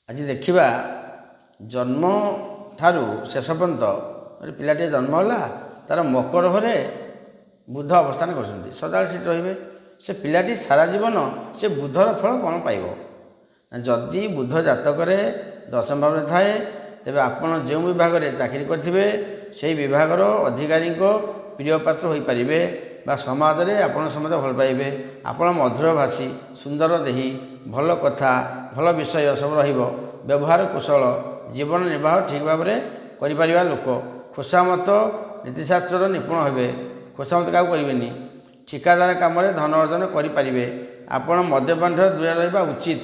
आज देखा जन्म ठारू शेष पर्यंत पिलाटे जन्म है तार मकर घरे बुध अवस्थान कर सदा से रे से पिलाटी सारा जीवन से बुधर फल कौन पाइब जदि बुध जातक दशम भाव में थाए तेरे आपण जो विभाग में चाकरी करेंगे से विभागर अधिकारी प्रिय पात्र हो पारे बा समाज में आपण समझ भल पाइबे आपण मधुर भाषी सुंदर देही भल कथा भल विषय सब व्यवहार कुशल जीवन निर्वाह ठीक भाव में कर लोक खुशामत नीतिशास्त्र निपुण हे खुशामत क्या करेंगे ठिकादार काम धन अर्जन करें आपण मद्यपान दूर रहा उचित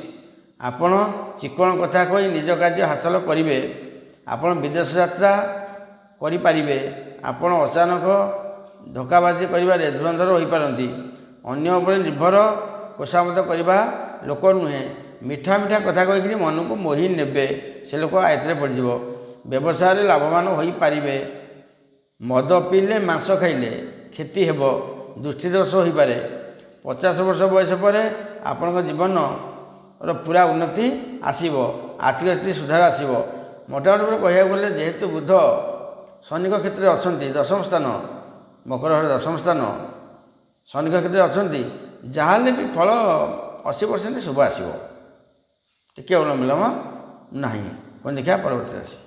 आपण चिकण कथा कही निज कार्य हासिल करेंगे आपण विदेश यात्रा करें आपण अचानक धक्काबाजी कर धुरंधर हो पारती अन्य निर्भर खुशामत करवा लोक नुहे मीठा मीठा कथा कहीकि मन को मोहि ने से लोक आयत पड़ज व्यवसाय लाभवान हो पारे मद पीले मांस खाइले क्षति हेब दृष्टिदोष हो पारे 50 वर्ष बयस पर आपण जीवन पूरा उन्नति आसब आर्थिक स्थिति सुधार आसब मोटामोटी कह गले जेहेतु बुध शनि क्षेत्र में अच्छा दशम स्थान मकर घर दशम स्थान शनि क्षेत्र में अच्छा जहाँ भी फल 80% शुभ आसो टे अवलंबिलम ना कौन देखा परवर्ती राशि।